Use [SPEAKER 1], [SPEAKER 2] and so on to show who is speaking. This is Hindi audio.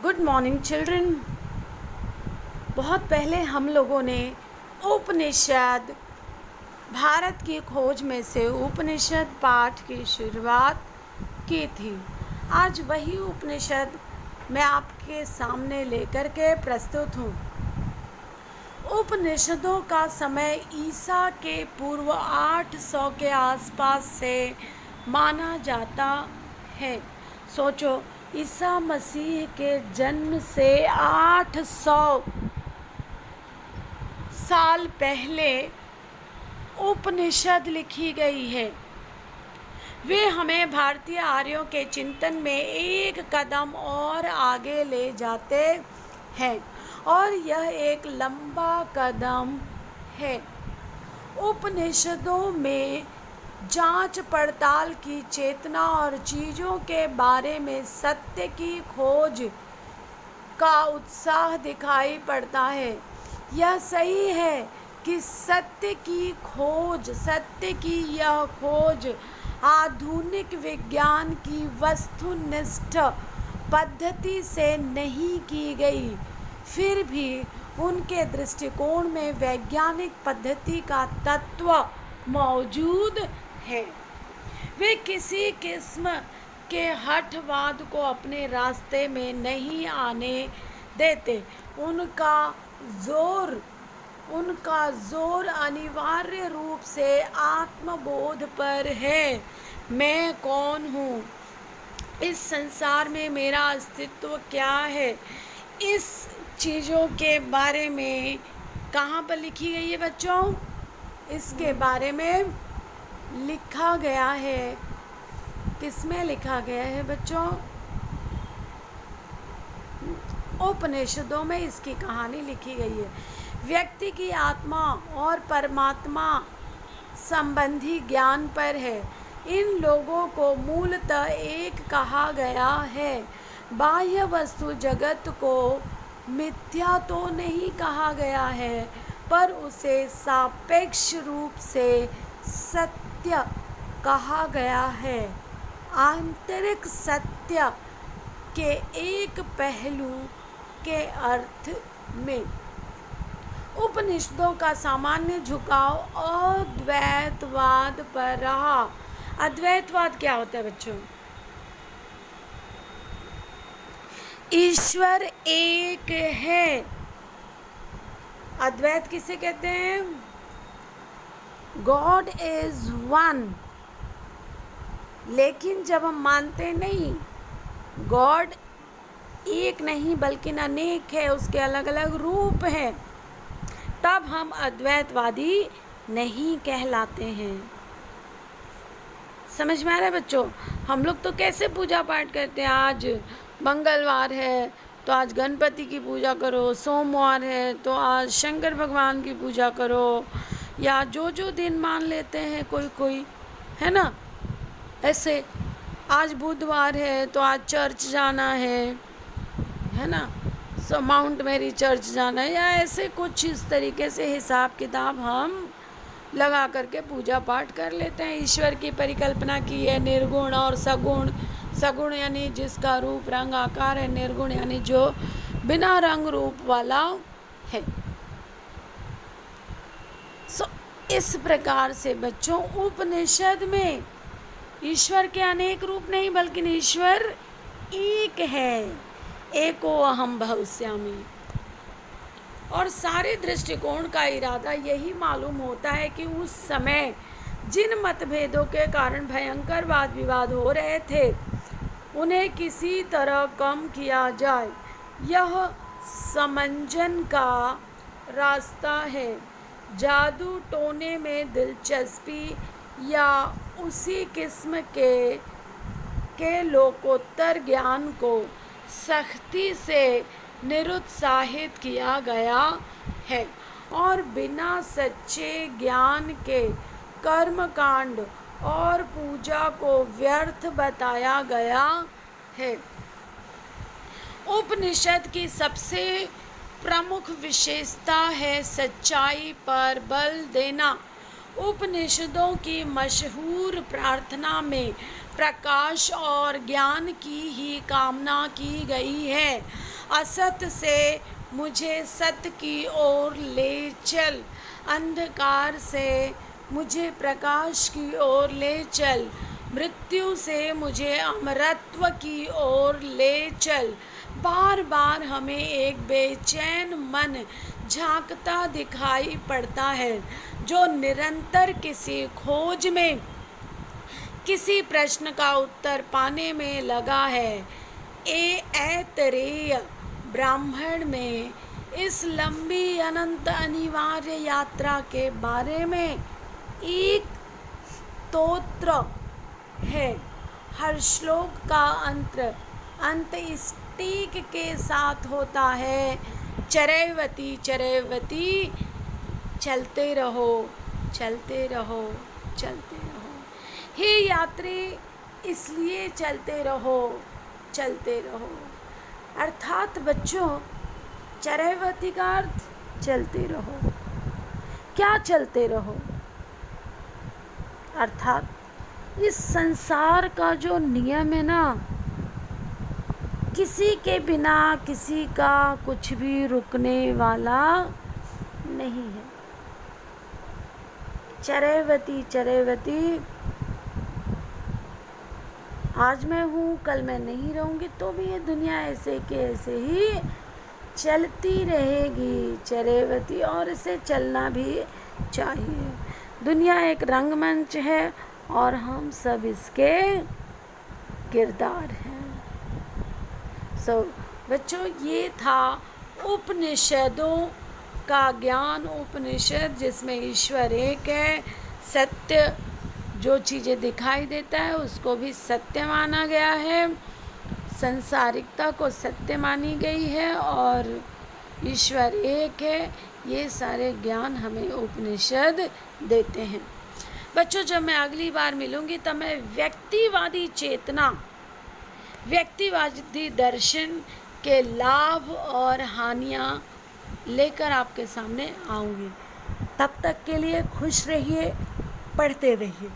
[SPEAKER 1] Good morning children. बहुत पहले हम लोगों ने उपनिषद भारत की खोज में से उपनिषद पाठ की शुरुआत की थी। आज वही उपनिषद मैं आपके सामने लेकर के प्रस्तुत हूँ। उपनिषदों का समय ईसा के पूर्व 800 के आसपास से माना जाता है। सोचो, ईसा मसीह के जन्म से 800 साल पहले उपनिषद लिखी गई है। वे हमें भारतीय आर्यों के चिंतन में एक कदम और आगे ले जाते हैं और यह एक लंबा कदम है। उपनिषदों में जांच पड़ताल की चेतना और चीज़ों के बारे में सत्य की खोज का उत्साह दिखाई पड़ता है। यह सही है कि सत्य की यह खोज आधुनिक विज्ञान की वस्तुनिष्ठ पद्धति से नहीं की गई, फिर भी उनके दृष्टिकोण में वैज्ञानिक पद्धति का तत्व मौजूद है। वे किसी किस्म के हठवाद को अपने रास्ते में नहीं आने देते। उनका जोर अनिवार्य रूप से आत्मबोध पर है। मैं कौन हूँ? इस संसार में मेरा अस्तित्व क्या है? इस चीज़ों के बारे में कहाँ पर लिखी गई है बच्चों? इसके बारे में लिखा गया है। किसमें लिखा गया है बच्चों? उपनिषदों में इसकी कहानी लिखी गई है। व्यक्ति की आत्मा और परमात्मा संबंधी ज्ञान पर है। इन लोगों को मूलतः एक कहा गया है। बाह्य वस्तु जगत को मिथ्या तो नहीं कहा गया है, पर उसे सापेक्ष रूप से सत्य कहा गया है। आंतरिक सत्य के एक पहलू के अर्थ में उपनिषदों का सामान्य झुकाव अद्वैतवाद पर रहा। अद्वैतवाद क्या होता है बच्चों? ईश्वर एक है। अद्वैत किसे कहते हैं? God is one. लेकिन जब हम मानते नहीं, गॉड एक नहीं बल्कि अनेक है, उसके अलग अलग रूप हैं, तब हम अद्वैतवादी नहीं कहलाते हैं। समझ में आ रहा है बच्चों? हम लोग तो कैसे पूजा पाठ करते हैं। आज मंगलवार है तो आज गणपति की पूजा करो, सोमवार है तो आज शंकर भगवान की पूजा करो, या जो दिन मान लेते हैं कोई है ना। ऐसे आज बुधवार है तो आज चर्च जाना है ना, सो माउंट मैरी चर्च जाना है, या ऐसे कुछ इस तरीके से हिसाब किताब हम लगा करके पूजा पाठ कर लेते हैं। ईश्वर की परिकल्पना की है निर्गुण और सगुण। सगुण यानी जिसका रूप रंग आकार है, निर्गुण यानी जो बिना रंग रूप वाला है। सो इस प्रकार से बच्चों उपनिषद में ईश्वर के अनेक रूप नहीं बल्कि ईश्वर एक है। एको अहम बहुश्यामी। और सारे दृष्टिकोण का इरादा यही मालूम होता है कि उस समय जिन मतभेदों के कारण भयंकर वाद विवाद हो रहे थे, उन्हें किसी तरह कम किया जाए। यह समंजन का रास्ता है। जादू टोने में दिलचस्पी या उसी किस्म के लोकोत्तर ज्ञान को सख्ती से निरुत्साहित किया गया है और बिना सच्चे ज्ञान के कर्मकांड और पूजा को व्यर्थ बताया गया है। उपनिषद की सबसे प्रमुख विशेषता है सच्चाई पर बल देना। उपनिषदों की मशहूर प्रार्थना में प्रकाश और ज्ञान की ही कामना की गई है। असत से मुझे सत्य की ओर ले चल, अंधकार से मुझे प्रकाश की ओर ले चल, मृत्यु से मुझे अमरत्व की ओर ले चल। बार बार हमें एक बेचैन मन झांकता दिखाई पड़ता है, जो निरंतर किसी खोज में, किसी प्रश्न का उत्तर पाने में लगा है। ऐतरेय ब्राह्मण में इस लंबी अनंत अनिवार्य यात्रा के बारे में एक स्तोत्र है। हर श्लोक का अंत इस टीक के साथ होता है, चरैवती चरैवती, चलते रहो चलते रहो चलते रहो। हे यात्री, इसलिए चलते रहो चलते रहो। अर्थात बच्चों, चरैवती का अर्थ चलते रहो। क्या चलते रहो? अर्थात इस संसार का जो नियम है ना, किसी के बिना किसी का कुछ भी रुकने वाला नहीं है। चरैवती चरैवती, आज मैं हूँ कल मैं नहीं रहूँगी, तो भी ये दुनिया ऐसे के ऐसे ही चलती रहेगी चरैवती, और इसे चलना भी चाहिए। दुनिया एक रंगमंच है और हम सब इसके किरदार हैं। बच्चों, ये था उपनिषदों का ज्ञान। उपनिषद जिसमें ईश्वर एक है, सत्य, जो चीज़ें दिखाई देता है उसको भी सत्य माना गया है, संसारिकता को सत्य मानी गई है, और ईश्वर एक है। ये सारे ज्ञान हमें उपनिषद देते हैं। बच्चों, जब मैं अगली बार मिलूँगी तब मैं व्यक्तिवादी चेतना, व्यक्तिवादी दर्शन के लाभ और हानियाँ लेकर आपके सामने आऊँगी। तब तक के लिए खुश रहिए, पढ़ते रहिए।